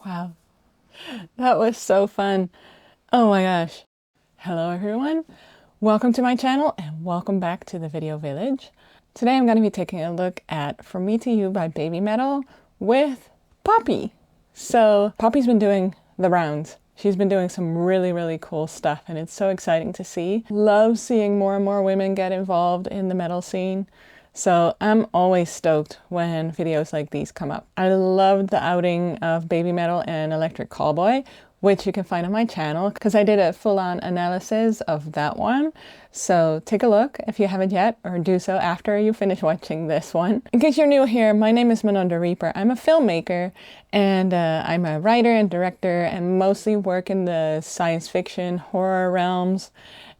Wow, that was so fun. Oh my gosh. Hello everyone. Welcome to my channel and welcome back to the Video Village. Today I'm going to be taking a look at From Me to You by BABYMETAL with Poppy. So Poppy's been doing the rounds. She's been doing some really cool stuff and it's so exciting to see. Love seeing more and more women get involved in the metal scene. So I'm always stoked when videos like these come up. I loved the outing of BABYMETAL and Electric Callboy, which you can find on my channel because I did a full-on analysis of that one. So take a look if you haven't yet, or do so after you finish watching this one. In case you're new here, my name is Manon the Reeper. I'm a filmmaker and I'm a writer and director and mostly work in the science fiction, horror realms.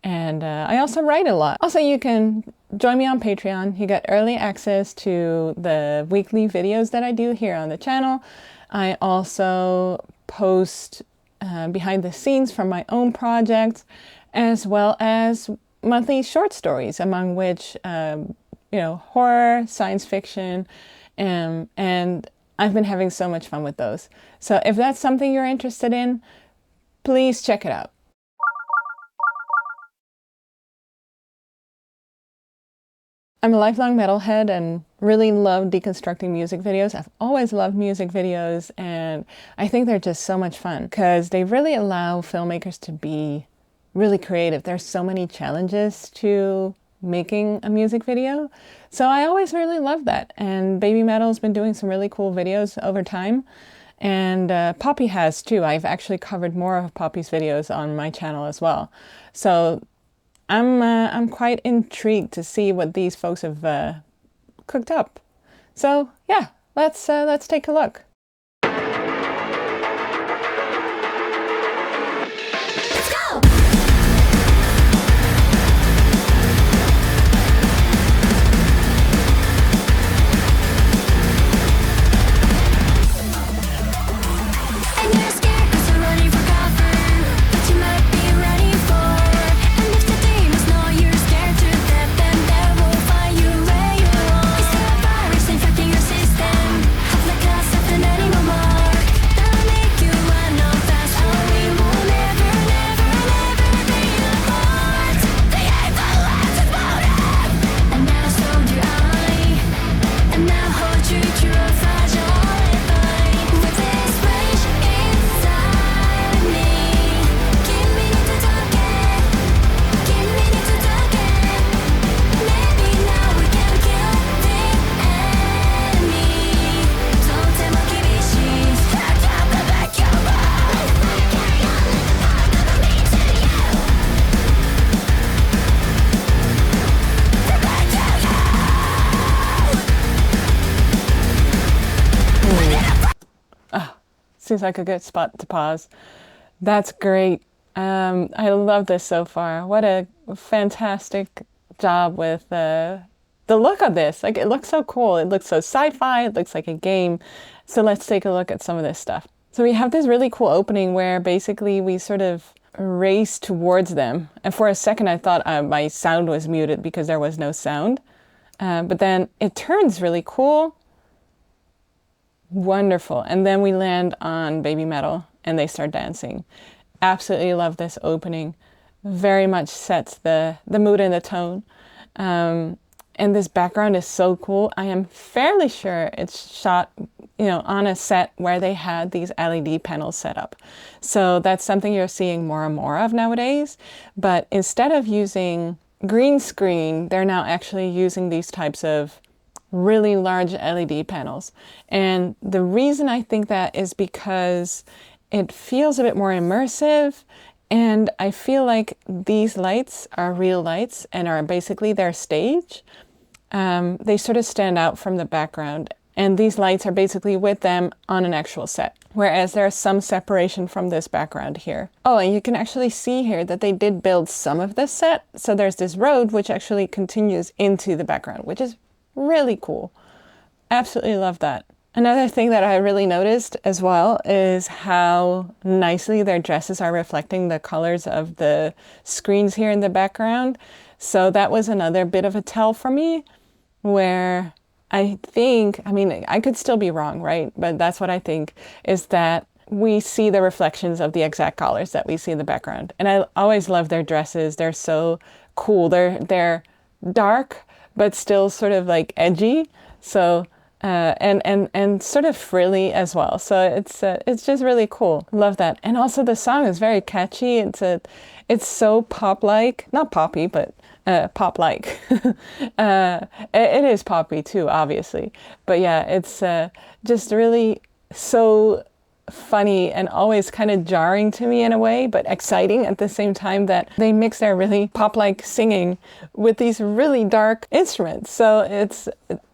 And I also write a lot. Also, you can join me on Patreon. You get early access to the weekly videos that I do here on the channel. I also post behind the scenes from my own projects, as well as monthly short stories, among which, horror, science fiction, and I've been having so much fun with those. So if that's something you're interested in, please check it out. I'm a lifelong metalhead and really love deconstructing music videos. I've always loved music videos and I think they're just so much fun because they really allow filmmakers to be really creative. There's so many challenges to making a music video. So I always really love that. And BABYMETAL's been doing some really cool videos over time. And Poppy has too. I've actually covered more of Poppy's videos on my channel as well. So I'm quite intrigued to see what these folks have cooked up. So yeah, let's take a look. Let's go! Seems like a good spot to pause. That's great. I love this so far. What a fantastic job with the look of this. Like, it looks so cool. It looks so sci-fi. It looks like a game. So let's take a look at some of this stuff. So we have this really cool opening where basically we sort of race towards them. And for a second, I thought my sound was muted because there was no sound. But then it turns really cool. Wonderful. And then we land on BABYMETAL and they start dancing. Absolutely love this opening. Very much sets the mood and the tone. And this background is so cool. I am fairly sure it's shot, on a set where they had these LED panels set up. So that's something you're seeing more and more of nowadays. But instead of using green screen, they're now actually using these types of really large LED panels. And the reason I think that is because it feels a bit more immersive, and I feel like these lights are real lights and are basically their stage. They sort of stand out from the background, and these lights are basically with them on an actual set, whereas there's some separation from this background here. Oh, and you can actually see here that they did build some of this set. So there's this road which actually continues into the background, which is really cool. Absolutely love that. Another thing that I really noticed as well is how nicely their dresses are reflecting the colors of the screens here in the background. So that was another bit of a tell for me, where I think, I mean, I could still be wrong, right? But that's what I think, is that we see the reflections of the exact colors that we see in the background. And I always love their dresses. They're so cool. They're dark, but still sort of like edgy. So, and sort of frilly as well. So it's just really cool. Love that. And also the song is very catchy. It's so pop-like, not poppy, but pop-like. It is poppy too, obviously. But yeah, it's just really so funny and always kind of jarring to me in a way, but exciting at the same time, that they mix their really pop-like singing with these really dark instruments. So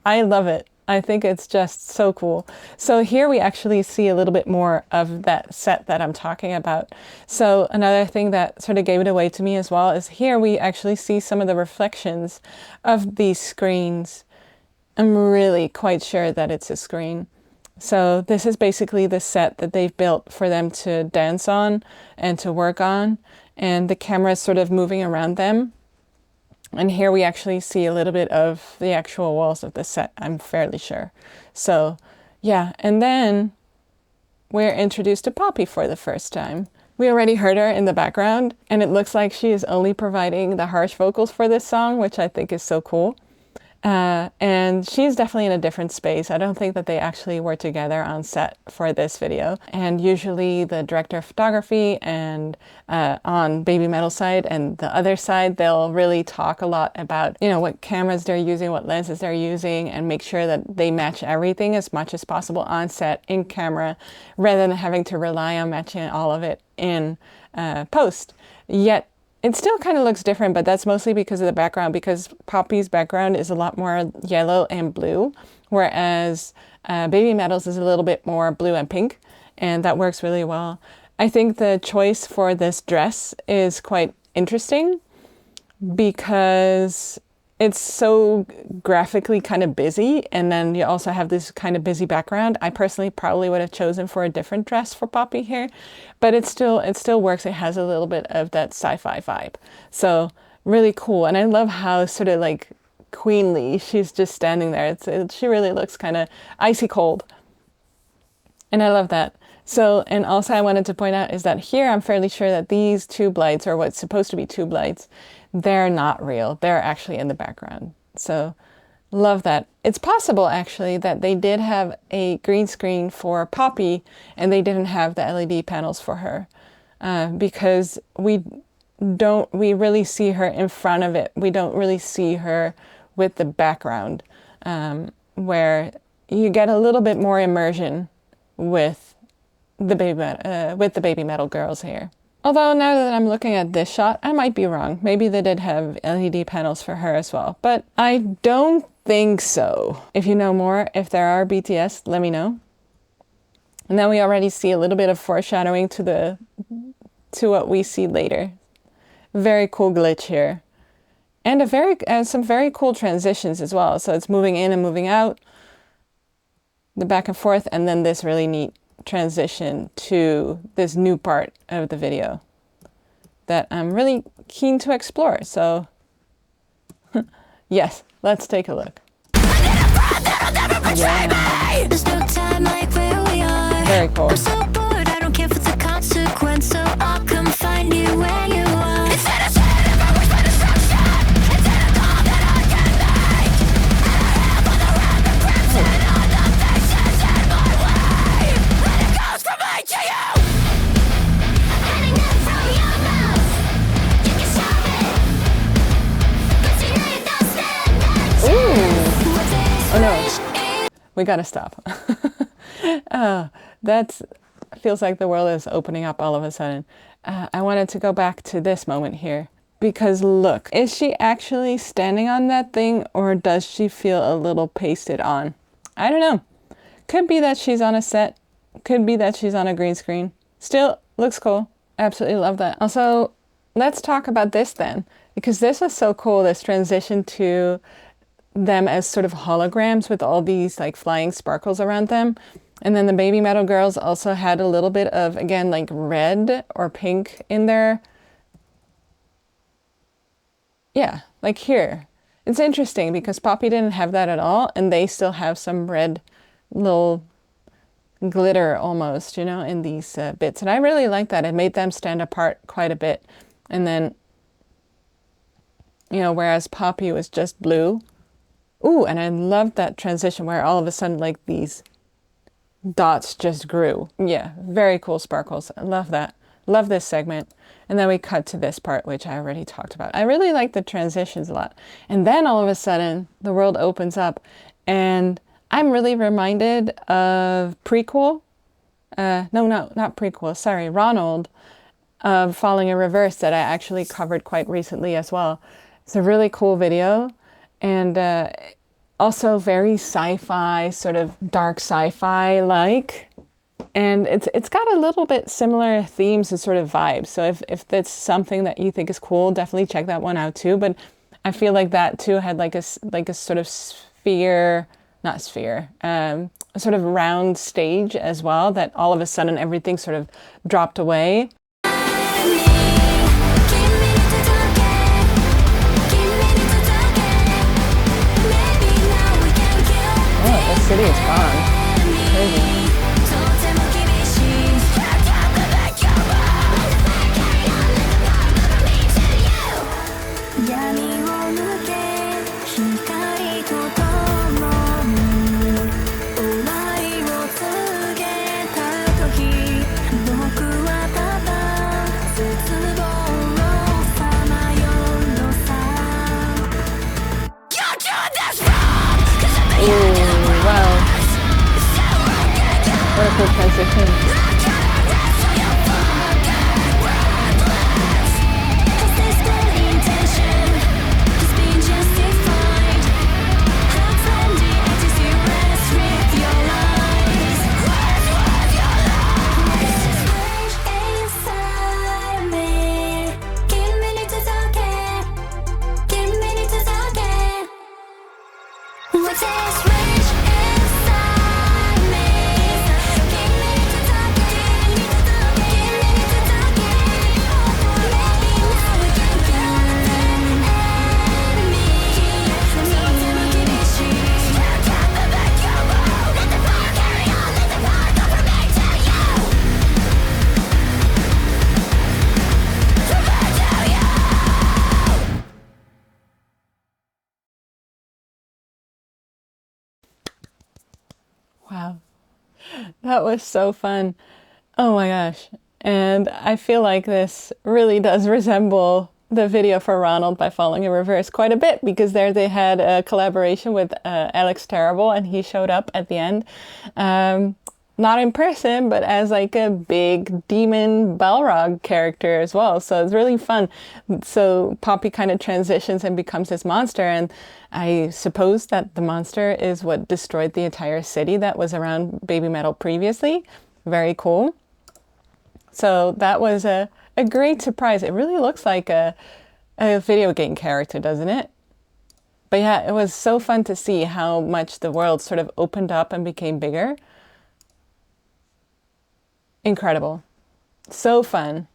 I love it. I think it's just so cool. So here we actually see a little bit more of that set that I'm talking about. So another thing that sort of gave it away to me as well is here we actually see some of the reflections of these screens. I'm really quite sure that it's a screen. So this is basically the set that they've built for them to dance on and to work on. And the camera is sort of moving around them. And here we actually see a little bit of the actual walls of the set, I'm fairly sure. So yeah, and then we're introduced to Poppy for the first time. We already heard her in the background, and it looks like she is only providing the harsh vocals for this song, which I think is so cool. And she's definitely in a different space. I don't think that they actually were together on set for this video. And usually the director of photography and on BABYMETAL side and the other side, they'll really talk a lot about, you know, what cameras they're using, what lenses they're using, and make sure that they match everything as much as possible on set in camera, rather than having to rely on matching all of it in post. Yet it still kind of looks different, but that's mostly because of the background, because Poppy's background is a lot more yellow and blue, whereas BABYMETAL's is a little bit more blue and pink, and that works really well. I think the choice for this dress is quite interesting because it's so graphically kind of busy, and then you also have this kind of busy background. I personally probably would have chosen for a different dress for Poppy here, but it still works. It has a little bit of that sci-fi vibe. So really cool. And I love how sort of like queenly she's just standing there. She really looks kind of icy cold. And I love that. So, and also I wanted to point out is that here I'm fairly sure that these tube lights, or what's supposed to be tube lights, they're not real. They're actually in the background. So love that. It's possible actually that they did have a green screen for Poppy and they didn't have the LED panels for her because we really see her in front of it. We don't really see her with the background where you get a little bit more immersion with the BABYMETAL girls here. Although now that I'm looking at this shot, I might be wrong. Maybe they did have LED panels for her as well, but I don't think so. If you know more, if there are BTS, let me know. And then we already see a little bit of foreshadowing to what we see later. Very cool glitch here. And some very cool transitions as well. So it's moving in and moving out, the back and forth, and then this really neat transition to this new part of the video that I'm really keen to explore. So yes, let's take a look. Yeah. Very cool. I'm so bored, I don't care if it's a consequence, so I'll come find you where you are. Instead of saying if I wish for destruction, instead of all that I can make, and I have all the random grips and all the faces in my way. And it goes from me to you. I'm getting it from your mouth. You can stop it, but you ain't no standing. Ooh. Oh no. We gotta stop. That feels like the world is opening up all of a sudden. I wanted to go back to this moment here because look, is she actually standing on that thing or does she feel a little pasted on? I don't know. Could be that she's on a set. Could be that she's on a green screen. Still looks cool. Absolutely love that. Also, let's talk about this then, because this was so cool, this transition to them as sort of holograms with all these like flying sparkles around them. And then the BABYMETAL girls also had a little bit of, again, like red or pink in there. Yeah, like here. It's interesting because Poppy didn't have that at all, and they still have some red little glitter almost, you know, in these bits. And I really like that. It made them stand apart quite a bit. And then, you know, whereas Poppy was just blue. Ooh, and I loved that transition where all of a sudden, like, these dots just grew. Yeah, very cool sparkles. I love that. Love this segment. And then we cut to this part, which I already talked about. I really like the transitions a lot. And then all of a sudden, the world opens up. And I'm really reminded of prequel. No, not prequel. Sorry, Ronald of Falling in Reverse that I actually covered quite recently as well. It's a really cool video. And also very sci-fi, sort of dark sci-fi like. And it's got a little bit similar themes and sort of vibes. So if that's something that you think is cool, definitely check that one out too. But I feel like that too had like a sort of sphere, not sphere, a sort of round stage as well, that all of a sudden everything sort of dropped away. Oh, the city is gone. Crazy. Wow. What a cool transition. Wow, that was so fun. Oh my gosh. And I feel like this really does resemble the video for Ronald by Falling in Reverse quite a bit, because there they had a collaboration with Alex Terrible, and he showed up at the end. Not in person, but as like a big demon Balrog character as well. So it's really fun. So Poppy kind of transitions and becomes this monster. And I suppose that the monster is what destroyed the entire city that was around BABYMETAL previously. Very cool. So that was a great surprise. It really looks like a video game character, doesn't it? But yeah, it was so fun to see how much the world sort of opened up and became bigger. Incredible. So fun.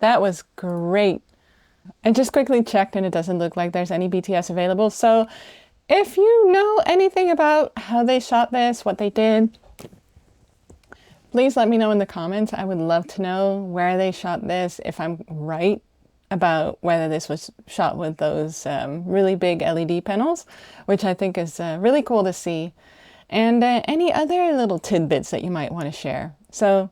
That was great. I just quickly checked and it doesn't look like there's any BTS available. So if you know anything about how they shot this, what they did, please let me know in the comments. I would love to know where they shot this, if I'm right about whether this was shot with those really big LED panels, which I think is really cool to see. And any other little tidbits that you might want to share. So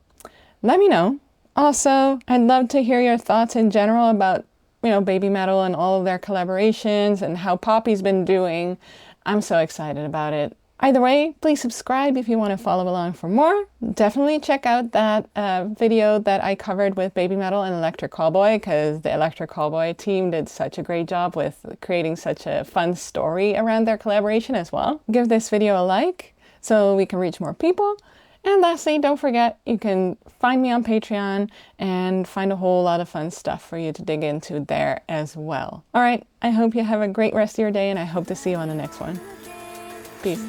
let me know. Also, I'd love to hear your thoughts in general about, you know, BABYMETAL and all of their collaborations and how Poppy's been doing. I'm so excited about it. Either way, please subscribe if you want to follow along for more. Definitely check out that video that I covered with BABYMETAL and Electric Callboy, because the Electric Callboy team did such a great job with creating such a fun story around their collaboration as well. Give this video a like so we can reach more people. And lastly, don't forget, you can find me on Patreon and find a whole lot of fun stuff for you to dig into there as well. All right, I hope you have a great rest of your day, and I hope to see you on the next one. Peace.